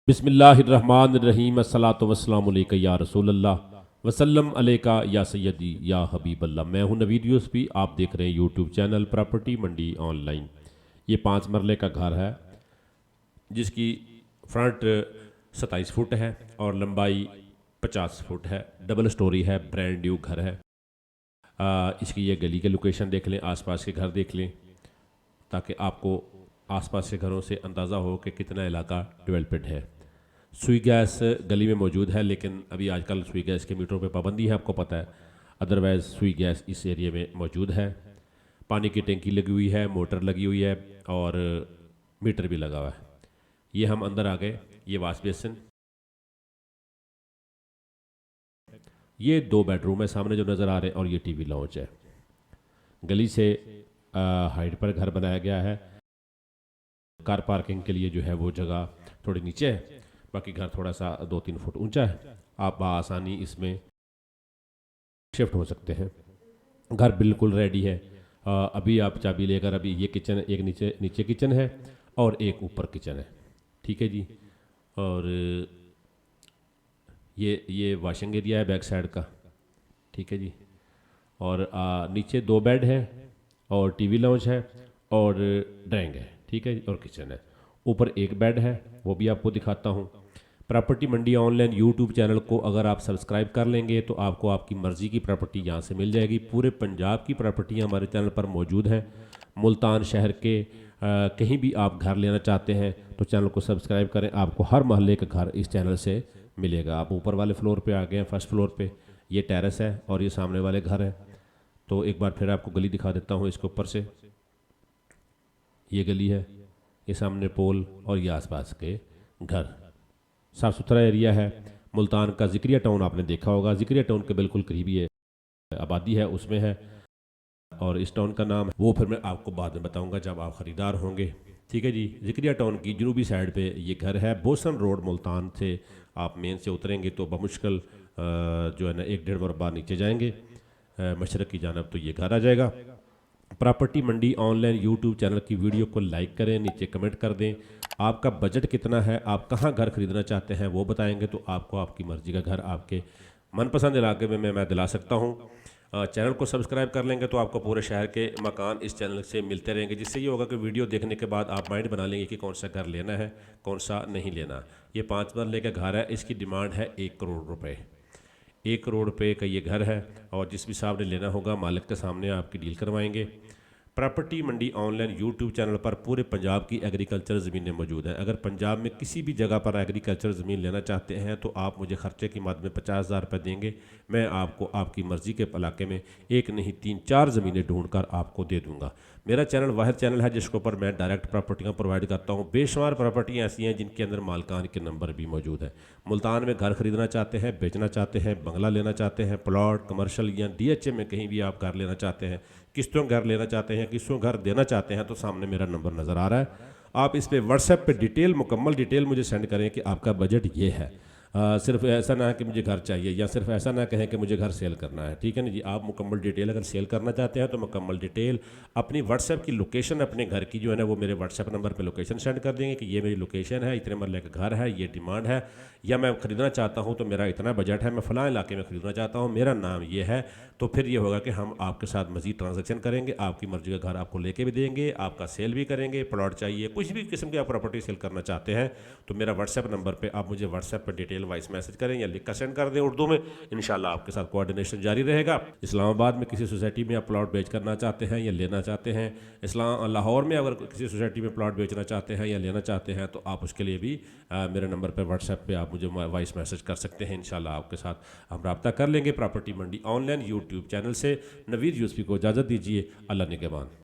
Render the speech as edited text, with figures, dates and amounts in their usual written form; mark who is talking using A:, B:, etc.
A: बिस्मिल्लाहिर्रहमानिर्रहीम अस्सलातु वस्सलामु अलैका या रसूलल्लाह वसल्लम अलैका या सैयदी या हबीबल्लाह। मैं हूं नवीद यूसुफी, आप देख रहे हैं यूट्यूब चैनल प्रॉपर्टी मंडी ऑनलाइन। ये 5 मरले का घर है जिसकी फ्रंट 27 फुट है और लंबाई 50 फुट है। डबल स्टोरी है, ब्रांड न्यू घर है। इसकी ये गली के लोकेशन देख लें, आसपास के घर देख लें, ताकि आपको आसपास के घरों से अंदाज़ा हो कि कितना इलाका डेवलपड है। सुई गैस गली में मौजूद है, लेकिन अभी आजकल सुई गैस के मीटरों पे पाबंदी है, आपको पता है। अदरवाइज़ सुई गैस इस एरिया में मौजूद है। पानी की टंकी लगी हुई है, मोटर लगी हुई है और मीटर भी लगा हुआ है। ये हम अंदर आ गए। ये वाश बेसिन, ये 2 बेडरूम है सामने जो नज़र आ रहे हैं, और ये टीवी लॉन्च है। गली से हाइट पर घर बनाया गया है। कार पार्किंग के लिए जो है वो जगह थोड़ी नीचे है, बाकी घर थोड़ा सा 2-3 फुट ऊंचा है। आप आसानी इसमें शिफ्ट हो सकते हैं। घर बिल्कुल रेडी है। अभी आप चाबी लेकर, अभी ये किचन, एक नीचे नीचे किचन है और एक ऊपर किचन है, ठीक है जी। और ये वॉशिंग एरिया है बैक साइड का, ठीक है जी। और नीचे 2 बेड है और टीवी लॉन्च है और ड्राइंग है, ठीक है जी, और किचन है। ऊपर एक बेड है, वो भी आपको दिखाता हूँ। प्रॉपर्टी मंडी ऑनलाइन यूट्यूब चैनल को अगर आप सब्सक्राइब कर लेंगे तो आपको आपकी मर्ज़ी की प्रॉपर्टी यहाँ से मिल जाएगी। पूरे पंजाब की प्रॉपर्टियाँ हमारे चैनल पर मौजूद हैं। मुल्तान शहर के कहीं भी आप घर लेना चाहते हैं तो चैनल को सब्सक्राइब करें, आपको हर मोहल्ले का घर इस चैनल से मिलेगा। आप ऊपर वाले फ्लोर पे आ गए हैं, फर्स्ट फ्लोर पे ये टेरेस है और ये सामने वाले घर है। तो एक बार फिर आपको गली दिखा देता हूँ इसके ऊपर से। ये गली है, ये सामने पोल और ये आसपास के घर। साफ़ सुथरा एरिया है। मुल्तान का ज़िक्रिया टाउन आपने देखा होगा, ज़िक्रिया टाउन के बिल्कुल करीब ये आबादी है, उसमें है। और इस टाउन का नाम है, वो फिर मैं आपको बाद में बताऊंगा जब आप ख़रीदार होंगे, ठीक है जी। ज़िक्रिया टाउन की जनूबी साइड पे ये घर है। बोसन रोड मुल्तान से आप मेन से उतरेंगे तो बमुश्किल जो है ना 1-1.5 मुरब्बा नीचे जाएंगे मशरक़ की जानब, तो ये घर आ जाएगा। प्रॉपर्टी मंडी ऑनलाइन यूट्यूब चैनल की वीडियो को लाइक करें, नीचे कमेंट कर दें। आपका बजट कितना है, आप कहाँ घर खरीदना चाहते हैं वो बताएंगे तो आपको आपकी मर्ज़ी का घर आपके मनपसंद इलाके में मैं दिला सकता हूँ। चैनल को सब्सक्राइब कर लेंगे तो आपको पूरे शहर के मकान इस चैनल से मिलते रहेंगे, जिससे ये होगा कि वीडियो देखने के बाद आप माइंड बना लेंगे कि कौन सा घर लेना है, कौन सा नहीं लेना। ये 5 मरले का घर है, इसकी डिमांड है 1 करोड़ रुपये। 1 करोड़ रुपये का ये घर है और जिस भी साहब ने लेना होगा मालिक के सामने आपकी डील करवाएंगे। प्रॉपर्टी मंडी ऑनलाइन यूट्यूब चैनल पर पूरे पंजाब की एग्रीकल्चर ज़मीनें मौजूद हैं। अगर पंजाब में किसी भी जगह पर एग्रीकल्चर ज़मीन लेना चाहते हैं तो आप मुझे खर्चे की मद में 50,000 रुपये देंगे, मैं आपको आपकी मर्ज़ी के इलाके में 1 नहीं 3-4 ज़मीनें ढूंढ कर आपको दे दूँगा। मेरा चैनल वाहिद चैनल है जिसके ऊपर मैं डायरेक्ट प्रॉपर्टियाँ प्रोवाइड करता हूँ। बेशुमार प्रॉपर्टियाँ ऐसी हैं जिनके अंदर मालकान के नंबर भी मौजूद है। मुल्तान में घर खरीदना चाहते हैं, बेचना चाहते हैं, बंगला लेना चाहते हैं, प्लॉट कमर्शल या DHA में कहीं भी आप घर लेना चाहते हैं, किस्तों घर लेना चाहते हैं, किस्तों घर देना चाहते हैं, तो सामने मेरा नंबर नज़र आ रहा है। आप इस पर व्हाट्सएप पे डिटेल, मुकम्मल डिटेल मुझे सेंड करें कि आपका बजट ये है। सिर्फ ऐसा ना है कि मुझे घर चाहिए, या सिर्फ ऐसा ना कहें कि मुझे घर सेल करना है, ठीक है ना जी। आप मुकम्मल डिटेल अगर सेल करना चाहते हैं तो मुकम्मल डिटेल अपनी व्हाट्सएप की लोकेशन, अपने घर की जो है ना वो मेरे व्हाट्सएप नंबर पे लोकेशन सेंड कर देंगे कि ये मेरी लोकेशन है, इतने मरले का घर है, ये डिमांड है, या मैं ख़रीदना चाहता हूँ तो मेरा इतना बजट है, मैं फ़लाँ इलाके में ख़रीदना चाहता हूँ, मेरा नाम ये है। तो फिर ये होगा कि हम आपके साथ मज़ीद ट्रांजेक्शन करेंगे, आपकी मर्ज़ी का घर आपको लेके भी देंगे, आपका सेल भी करेंगे। प्लॉट चाहिए, कुछ भी किस्म की आप प्रॉपर्टी सेल करना चाहते हैं तो मेरा व्हाट्सएप नंबर पे आप मुझे व्हाट्सएप पर डिटेल वॉइस मैसेज करें या लिख कर सेंड कर दें उर्दू में। इंशाल्लाह आपके साथ कोऑर्डिनेशन जारी रहेगा। इस्लामाबाद में किसी सोसाइटी में आप प्लॉट बेच करना चाहते हैं या लेना चाहते हैं, लाहौर में अगर किसी सोसाइटी में प्लॉट बेचना चाहते हैं या लेना चाहते हैं तो आप उसके लिए भी मेरे नंबर पर व्हाट्सएप पे आप मुझे वॉइस मैसेज कर सकते हैं। इंशाल्लाह आपके साथ हम रब्ता कर लेंगे। प्रॉपर्टी मंडी ऑनलाइन यूट्यूब चैनल से नवीद यूसुफी को इजाज़त दीजिए। अल्लाह निगहबान।